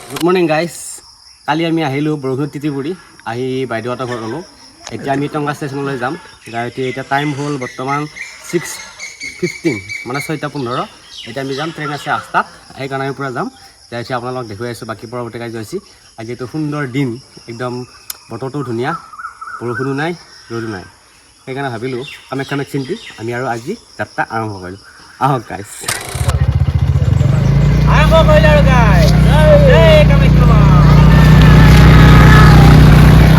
Good morning guys. কালি আমি আহিলোঁ বৰষুণ তিতি পৰি আহি বাইদেউহঁতৰ ঘৰত হ'লোঁ। এতিয়া আমি টংলা ষ্টেচনলৈ যাম। এতিয়া টাইম হ'ল বৰ্তমান 6:15 মানে 6:15। এতিয়া আমি যাম, ট্ৰেইন আছে 8টাত, সেইকাৰণে আমি পূৰা যাম। এতিয়া আপোনালোকক দেখুৱাই আছোঁ বাকী পৰৱৰ্তী কাৰ্যসূচী। আজি এইটো সুন্দৰ দিন, একদম বতৰটো ধুনীয়া, বৰষুণো নাই ৰ'দো নাই, সেইকাৰণে ভাবিলোঁ কামাখ্যা চিন্তি আমি আৰু আজি যাত্ৰা আৰম্ভ কৰিলোঁ। আহক গাইজ, আৰম্ভ কৰিলোঁ আৰু গাইজ।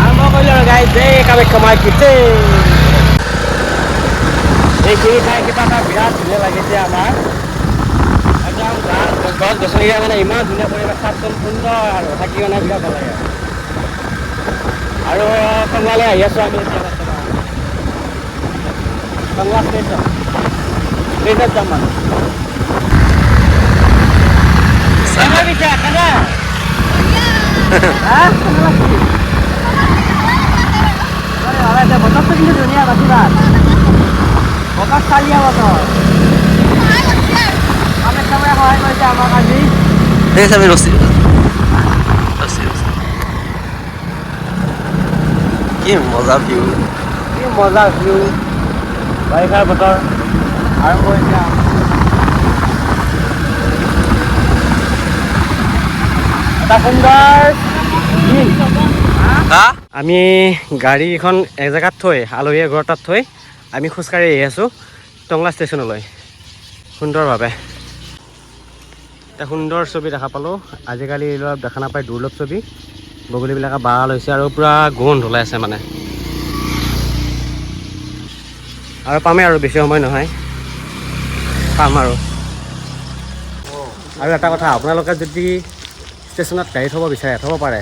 আৰম্ভ কৰিলোঁ আৰু গাইজ, জয় কামাখ্যা মাৰ কি জয়। এইখিনি ঠাই কিবা এটা বিৰাট ধুনীয়া লাগিছে আমাৰ। একদম গছ গছনিৰে মানে ইমান ধুনীয়া পৰিৱেশ, চাচোন সুন্দৰ আৰু থাকি মানে বিৰাট ভাল লাগে। আৰু টংলালৈ আহি আছোঁ আমি এতিয়া বৰ্তমান টংলা ষ্টেচন, ট্ৰেইনত যাম মানে। বতৰটো কিন্তু ধুনীয়া, বাকীবাৰ বতৰ চালিয়া বতৰ। কামাখ্যাই সহায় কৰিছে আমাক আজি। কি মজা ভিউ, কি মজা ভিউ, বাৰিষাৰ বতৰ আৰম্ভ হৈছে। এটা সুন্দৰ দিন। আমি গাড়ীখন এজেগাত থৈ, আলহীৰ ঘৰ তাত থৈ আমি খোজকাঢ়ি আহি আছোঁ টংলা ষ্টেচনলৈ সুন্দৰভাৱে। এটা সুন্দৰ ছবি দেখা পালোঁ। আজিকালি এইবিলাক দেখা নাপায়, দুৰ্লভ ছবি। বগলীবিলাকে বাঁহ লৈছে আৰু পূৰা গোন্ধ ওলাই আছে মানে। আৰু পামেই আৰু বেছি সময় নহয়, পাম আৰু এটা কথা, আপোনালোকে যদি ষ্টেচনত গাড়ী থ'ব বিচাৰে থ'ব পাৰে,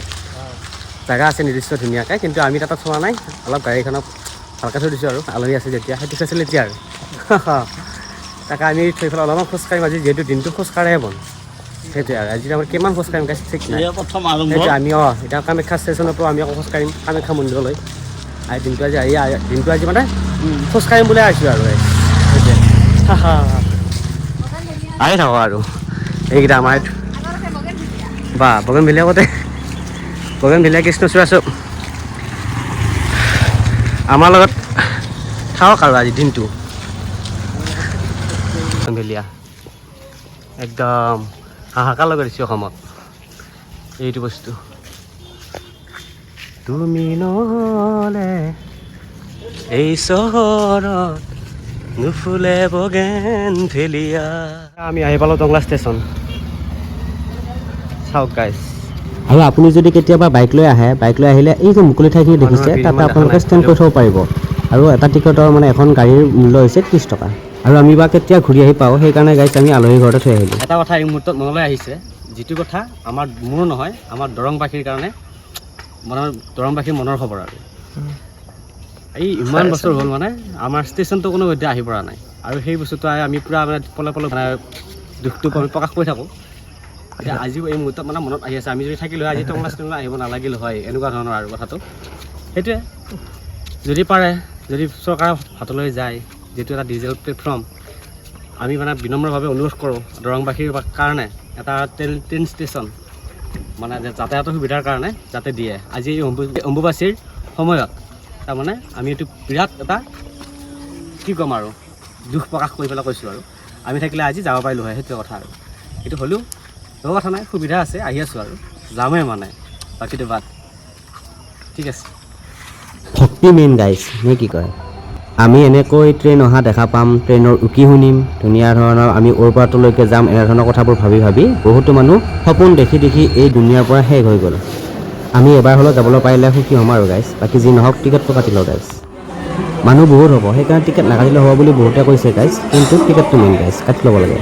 জেগা আছে নিৰ্দিষ্ট ধুনীয়াকৈ। কিন্তু আমি তাত থোৱা নাই, অলপ গাড়ীখনক ভালকৈ থৈ দিছোঁ আৰু আলহী আছে যেতিয়া, সেইটো ফেচিলিটি আৰু তাকে আমি থৈ পেলাই অলপমান খোজকাঢ়িম আজি, যিহেতু দিনটো খোজকাঢ়ে বন। সেইটোৱে আৰু আজি আমাৰ কিমান খোজকাঢ়িম গাইছ ঠিক নাই। সেইটো আমি এতিয়া কামাখ্যা ষ্টেচনৰ পৰা আমি আকৌ খোজকাঢ়িম কামাখ্যা মন্দিৰলৈ। আজি দিনটো আজি মানে খোজকাঢ়িম বুলি আহিছোঁ আৰু সেইটোৱে। আহি থাকক আৰু এইকেইটা আমাৰ বা বগেনভেলিয়া কতে, বগেনভেলিয়া কৃষ্ণচূড়া চব আমাৰ লগত থাকক আৰু আজি দিনটো। বগেনভেলিয়া একদম হাহাকাৰ লগাই দিছে অসমত এইটো বস্তু। তুমি নহ'লে এই চহৰত নুফুলে বগেনভেলিয়া। আমি আহি পালোঁ টংলা ষ্টেচন, চাওক গাইজ। আৰু আপুনি যদি কেতিয়াবা বাইক লৈ আহে, বাইক লৈ আহিলে এই যে মুকলি ঠাইখিনি দেখিছে, তাতে আপোনালোকে ষ্টেণ্ড কৰি থ'ব পাৰিব। আৰু এটা টিকটৰ মানে এখন গাড়ীৰ মূল্য হৈছে 30 টকা। আৰু আমি বা কেতিয়া ঘূৰি আহি পাওঁ, সেইকাৰণে গাইজ আমি আলহীৰ ঘৰতে থৈ আহিলোঁ। এটা কথা এই মুহূৰ্তত মনলৈ আহিছে, যিটো কথা মোৰ নহয়, আমাৰ দৰংবাসীৰ কাৰণে, দৰংবাসীৰ মনৰ খবৰ আৰু এই ইমান বছৰ হ'ল মানে আমাৰ ষ্টেচনটো কোনো এতিয়া আহি পৰা নাই। আৰু সেই বস্তুটো আমি পূৰা মানে পলে পলে মানে দুখটো আমি প্ৰকাশ কৰি থাকোঁ। এতিয়া আজিও এই মুহূৰ্তত মানে মনত আহি আছে, আমি যদি থাকিলোঁ হয় আজি টংলা ষ্টেচনলৈ আহিব নালাগিল হয়, এনেকুৱা ধৰণৰ আৰু কথাটো সেইটোৱে। যদি পাৰে, যদি চৰকাৰৰ হাতলৈ যায়, যিটো এটা ডিজিটেল প্লেটফৰ্ম, আমি মানে বিনম্ৰভাৱে অনুৰোধ কৰোঁ দৰংবাসীৰ কাৰণে এটা ট্ৰেইন ষ্টেচন মানে যাতায়াতৰ সুবিধাৰ কাৰণে যাতে দিয়ে। আজি এই অম্বুবাচীৰ সময়ত তাৰমানে আমি এইটো বিৰাট এটা কি ক'ম আৰু দুখ প্ৰকাশ কৰি পেলাই কৈছোঁ। আৰু আমি থাকিলে আজি যাব পাৰিলোঁ হয়, সেইটোৱে কথা। আৰু সেইটো হ'লেও একো কথা নাই, সুবিধা আছে, আহি আছোঁ আৰু যামেই মানে, বাকীটো বাদ। ঠিক আছে, ভক্তি মেইন গাইজ, নে কি কয়? আমি এনেকৈ ট্ৰেইন অহা দেখা পাম, ট্ৰেইনৰ উকি শুনিম, ধুনীয়া ধৰণৰ আমি অ'ৰ পৰা তলৈকে যাম, এনেধৰণৰ কথাবোৰ ভাবি ভাবি বহুতো মানুহ সপোন দেখি দেখি এই দুনীয়াৰ পৰা শেষ হৈ গ'ল। আমি এবাৰ হ'লেও যাবলৈ পাৰিলে সুখী হ'ম আৰু গাইজ। বাকী যি নহওক টিকেটটো কাটি লওঁ গাইজ। মানুহ বহুত হ'ব, সেইকাৰণে টিকেট নাকাটিলে হ'ব বুলি বহুতে কৈছে গাইজ, কিন্তু টিকেটটো মেইন গাইজ, কাটি ল'ব লাগে।